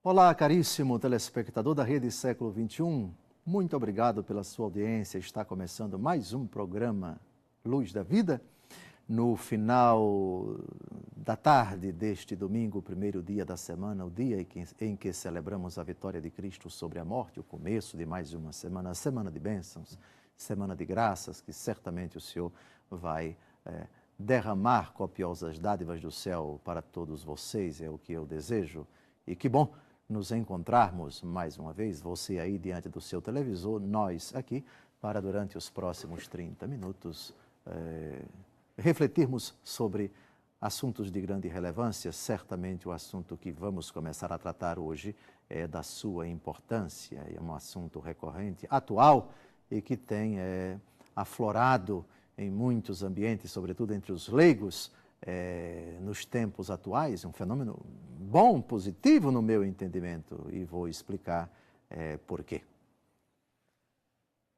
Olá, caríssimo telespectador da Rede Século XXI. Muito obrigado pela sua audiência. Está começando mais um programa Luz da Vida. No final da tarde deste domingo, o primeiro dia da semana, o dia em que celebramos a vitória de Cristo sobre a morte, o começo de mais uma semana, a semana de bênçãos, semana de graças, que certamente o Senhor vai derramar copiosas dádivas do céu para todos vocês, é o que eu desejo. E que bom nos encontrarmos mais uma vez, você aí diante do seu televisor, nós aqui, para durante os próximos 30 minutos refletirmos sobre assuntos de grande relevância. Certamente o assunto que vamos começar a tratar hoje é da sua importância, é um assunto recorrente, atual e que tem aflorado em muitos ambientes, sobretudo entre os leigos, nos tempos atuais, um fenômeno bom, positivo no meu entendimento, e vou explicar por quê.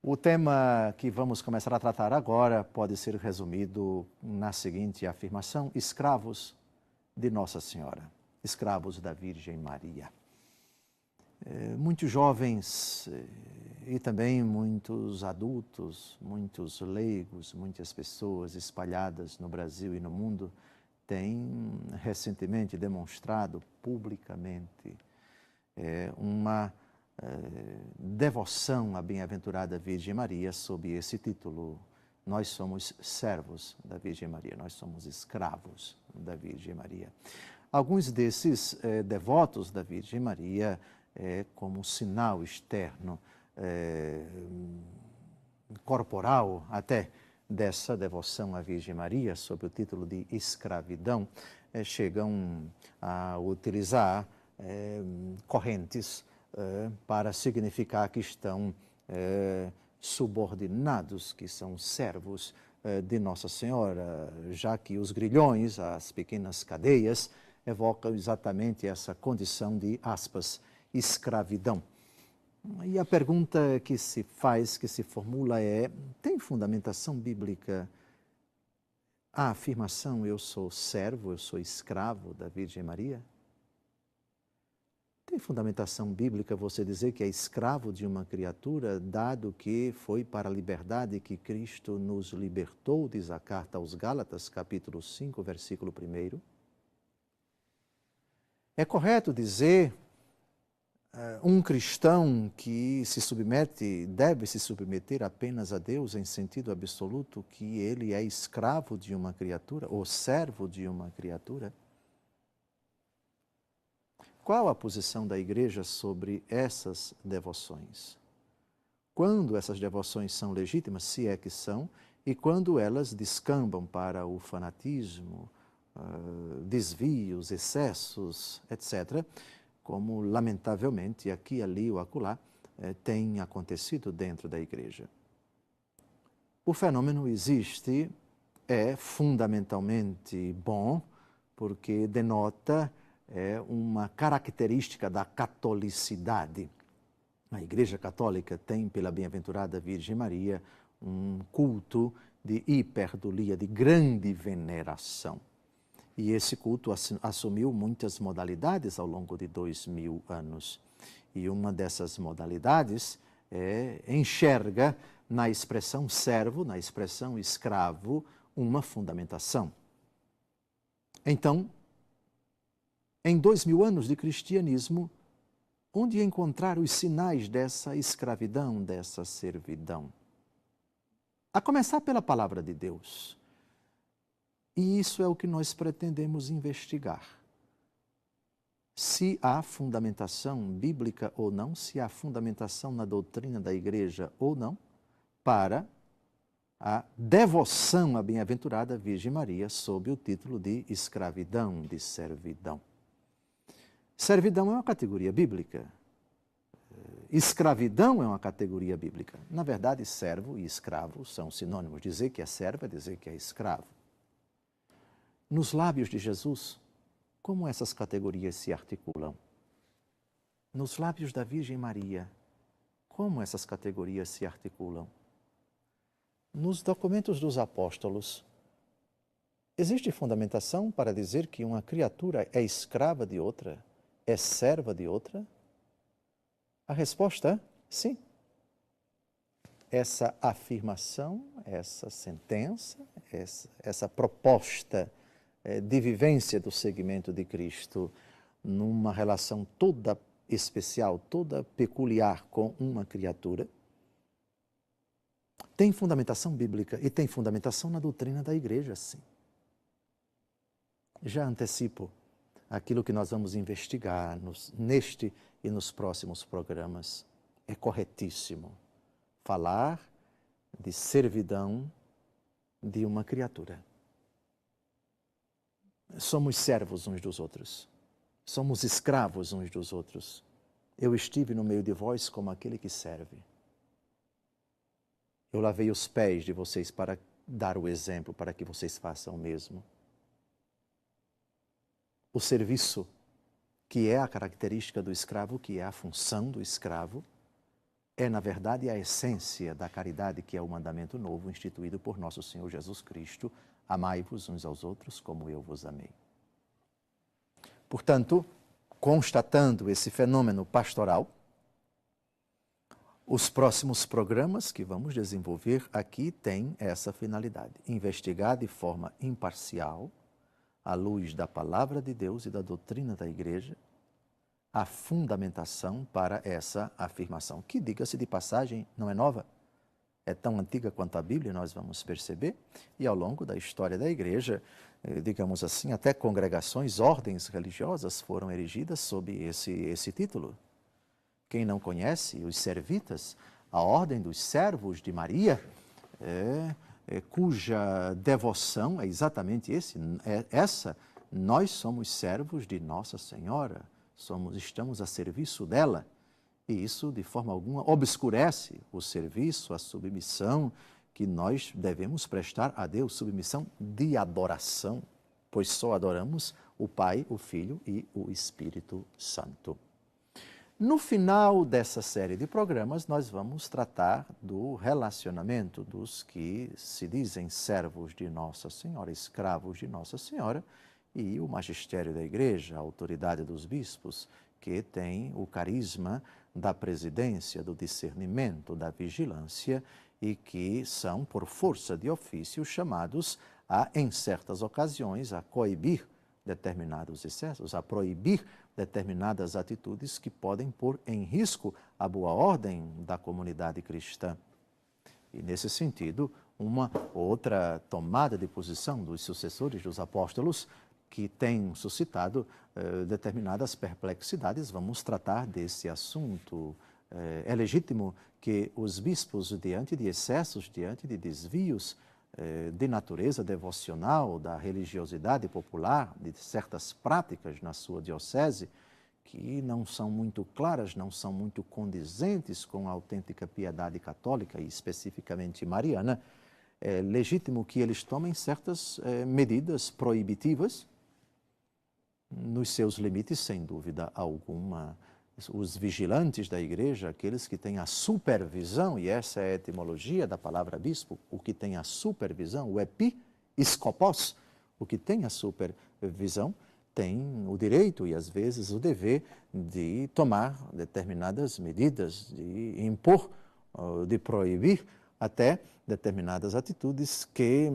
O tema que vamos começar a tratar agora pode ser resumido na seguinte afirmação: escravos de Nossa Senhora, escravos da Virgem Maria. Muitos jovens e também muitos adultos, muitos leigos, muitas pessoas espalhadas no Brasil e no mundo têm recentemente demonstrado publicamente uma devoção à bem-aventurada Virgem Maria sob esse título: nós somos servos da Virgem Maria, nós somos escravos da Virgem Maria. Alguns desses devotos da Virgem Maria, como sinal externo, corporal até, dessa devoção à Virgem Maria, sob o título de escravidão, chegam a utilizar correntes para significar que estão subordinados, que são servos de Nossa Senhora, já que os grilhões, as pequenas cadeias, evocam exatamente essa condição de, aspas, escravidão. E a pergunta que se faz, que se formula é: tem fundamentação bíblica a afirmação eu sou servo, eu sou escravo da Virgem Maria? Tem fundamentação bíblica você dizer que é escravo de uma criatura, dado que foi para a liberdade que Cristo nos libertou, diz a carta aos Gálatas, capítulo 5, versículo 1? É correto dizer um cristão que se submete, deve se submeter apenas a Deus em sentido absoluto, que ele é escravo de uma criatura ou servo de uma criatura? Qual a posição da Igreja sobre essas devoções? Quando essas devoções são legítimas, se é que são, e quando elas descambam para o fanatismo, desvios, excessos, etc., como lamentavelmente aqui, ali ou acolá tem acontecido dentro da Igreja. O fenômeno existe, é fundamentalmente bom, porque denota uma característica da catolicidade. A Igreja Católica tem, pela bem-aventurada Virgem Maria, um culto de hiperdulia, de grande veneração. E esse culto assumiu muitas modalidades ao longo de 2000 anos. E uma dessas modalidades enxerga na expressão servo, na expressão escravo, uma fundamentação. Então, em 2000 anos de cristianismo, onde encontrar os sinais dessa escravidão, dessa servidão? A começar pela palavra de Deus. E isso é o que nós pretendemos investigar. Se há fundamentação bíblica ou não, se há fundamentação na doutrina da Igreja ou não, para a devoção à bem-aventurada Virgem Maria sob o título de escravidão, de servidão. Servidão é uma categoria bíblica. Escravidão é uma categoria bíblica. Na verdade, servo e escravo são sinônimos. Dizer que é servo é dizer que é escravo. Nos lábios de Jesus, como essas categorias se articulam? Nos lábios da Virgem Maria, como essas categorias se articulam? Nos documentos dos apóstolos, existe fundamentação para dizer que uma criatura é escrava de outra? é serva de outra? A resposta é sim. Essa afirmação, essa sentença, essa proposta de vivência do segmento de Cristo numa relação toda especial, toda peculiar com uma criatura, tem fundamentação bíblica e tem fundamentação na doutrina da igreja, sim. Já antecipo aquilo que nós vamos investigar neste e nos próximos programas. É corretíssimo falar de servidão de uma criatura. Somos servos uns dos outros. Somos escravos uns dos outros. Eu estive no meio de vós como aquele que serve. Eu lavei os pés de vocês para dar o exemplo, para que vocês façam o mesmo. O serviço, que é a característica do escravo, que é a função do escravo, é, na verdade, a essência da caridade, que é o mandamento novo instituído por nosso Senhor Jesus Cristo. Amai-vos uns aos outros como eu vos amei. Portanto, constatando esse fenômeno pastoral, os próximos programas que vamos desenvolver aqui têm essa finalidade: investigar de forma imparcial, à luz da palavra de Deus e da doutrina da igreja, a fundamentação para essa afirmação, que, diga-se de passagem, não é nova, é tão antiga quanto a Bíblia, nós vamos perceber, e ao longo da história da igreja, digamos assim, até congregações, ordens religiosas foram erigidas sob esse título. Quem não conhece, os servitas, a ordem dos servos de Maria, cuja devoção é exatamente essa, nós somos servos de Nossa Senhora, estamos a serviço dela, e isso de forma alguma obscurece o serviço, a submissão que nós devemos prestar a Deus, submissão de adoração, pois só adoramos o Pai, o Filho e o Espírito Santo. No final dessa série de programas, nós vamos tratar do relacionamento dos que se dizem servos de Nossa Senhora, escravos de Nossa Senhora, e o magistério da igreja, a autoridade dos bispos, que tem o carisma da presidência, do discernimento, da vigilância, e que são, por força de ofício, chamados a, em certas ocasiões, a coibir determinados excessos, a proibir determinadas atitudes que podem pôr em risco a boa ordem da comunidade cristã. E, nesse sentido, uma outra tomada de posição dos sucessores dos apóstolos que tem suscitado determinadas perplexidades, vamos tratar desse assunto. É legítimo que os bispos, diante de excessos, diante de desvios de natureza devocional, da religiosidade popular, de certas práticas na sua diocese, que não são muito claras, não são muito condizentes com a autêntica piedade católica e especificamente mariana, é legítimo que eles tomem certas medidas proibitivas, nos seus limites, sem dúvida alguma. Os vigilantes da igreja, aqueles que têm a supervisão, e essa é a etimologia da palavra bispo, o que tem a supervisão, o episkopos, o que tem a supervisão, tem o direito e às vezes o dever de tomar determinadas medidas, de impor, de proibir até determinadas atitudes que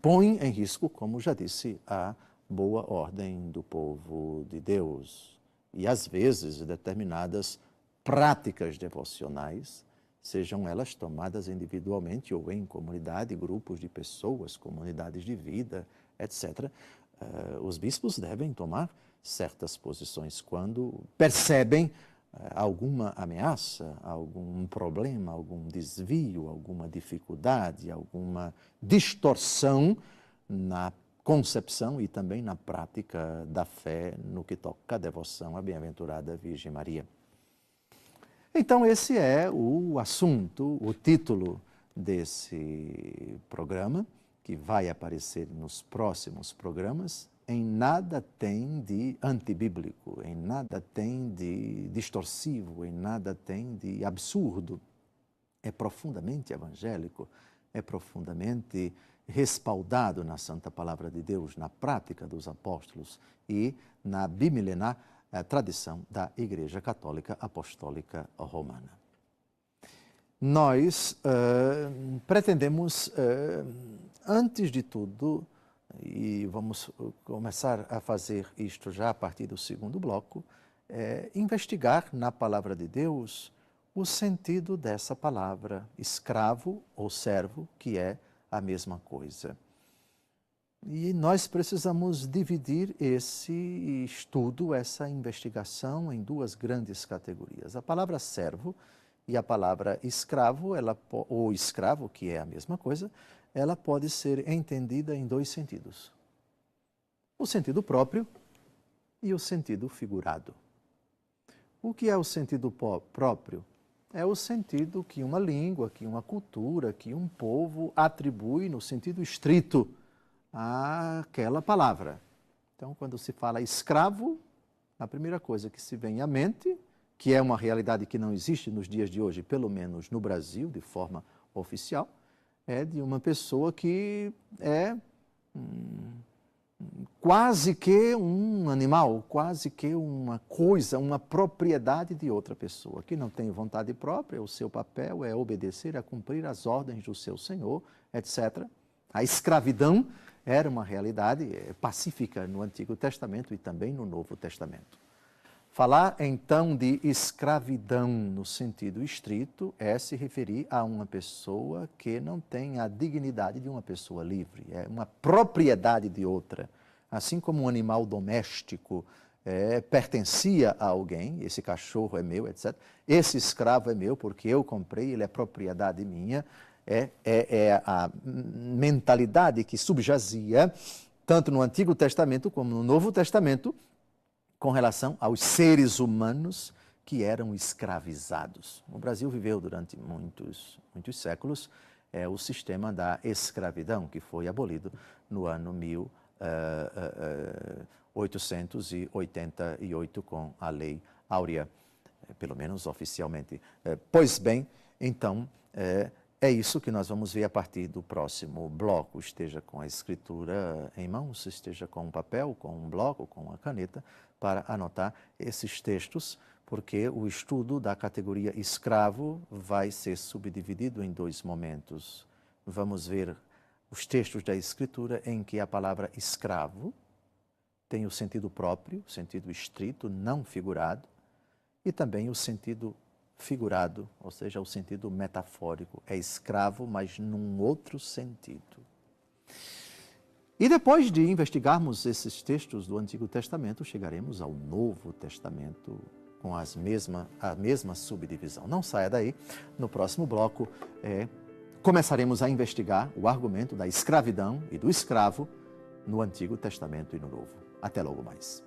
põem em risco, como já disse, a boa ordem do povo de Deus. E, às vezes, determinadas práticas devocionais, sejam elas tomadas individualmente ou em comunidade, grupos de pessoas, comunidades de vida, etc., os bispos devem tomar certas posições quando percebem alguma ameaça, algum problema, algum desvio, alguma dificuldade, alguma distorção na concepção e também na prática da fé no que toca a devoção à bem-aventurada Virgem Maria. Então, esse é o assunto, o título desse programa, que vai aparecer nos próximos programas. Em nada tem de antibíblico, em nada tem de distorsivo, em nada tem de absurdo. É profundamente evangélico, é profundamente respaldado na Santa Palavra de Deus, na prática dos apóstolos e na bimilenar tradição da Igreja Católica Apostólica Romana. Nós pretendemos, antes de tudo, e vamos começar a fazer isto já a partir do segundo bloco, investigar na Palavra de Deus o sentido dessa palavra, escravo ou servo, que é a mesma coisa. E nós precisamos dividir esse estudo, essa investigação, em duas grandes categorias. A palavra servo e a palavra escravo, ou escravo, que é a mesma coisa, ela pode ser entendida em dois sentidos. O sentido próprio e o sentido figurado. O que é o sentido próprio? É o sentido que uma língua, que uma cultura, que um povo atribui no sentido estrito àquela palavra. Então, quando se fala escravo, a primeira coisa que se vem à mente, que é uma realidade que não existe nos dias de hoje, pelo menos no Brasil, de forma oficial, é de uma pessoa que é quase que um animal, quase que uma coisa, uma propriedade de outra pessoa, que não tem vontade própria, o seu papel é obedecer, a cumprir as ordens do seu senhor, etc. A escravidão era uma realidade pacífica no Antigo Testamento e também no Novo Testamento. Falar, então, de escravidão no sentido estrito é se referir a uma pessoa que não tem a dignidade de uma pessoa livre, é uma propriedade de outra. Assim como um animal doméstico pertencia a alguém, esse cachorro é meu, etc. Esse escravo é meu porque eu comprei, ele é propriedade minha, é a mentalidade que subjazia, tanto no Antigo Testamento como no Novo Testamento, com relação aos seres humanos que eram escravizados. O Brasil viveu durante muitos séculos o sistema da escravidão, que foi abolido no ano 1888 com a Lei Áurea, pelo menos oficialmente. Pois bem, então, é isso que nós vamos ver a partir do próximo bloco. Esteja com a escritura em mãos, esteja com um papel, com um bloco, com uma caneta, para anotar esses textos, porque o estudo da categoria escravo vai ser subdividido em dois momentos. Vamos ver os textos da Escritura em que a palavra escravo tem o sentido próprio, sentido estrito, não figurado, e também o sentido figurado, ou seja, o sentido metafórico. É escravo, mas num outro sentido. E depois de investigarmos esses textos do Antigo Testamento, chegaremos ao Novo Testamento com a mesma subdivisão. Não saia daí. No próximo bloco, começaremos a investigar o argumento da escravidão e do escravo no Antigo Testamento e no Novo. Até logo mais.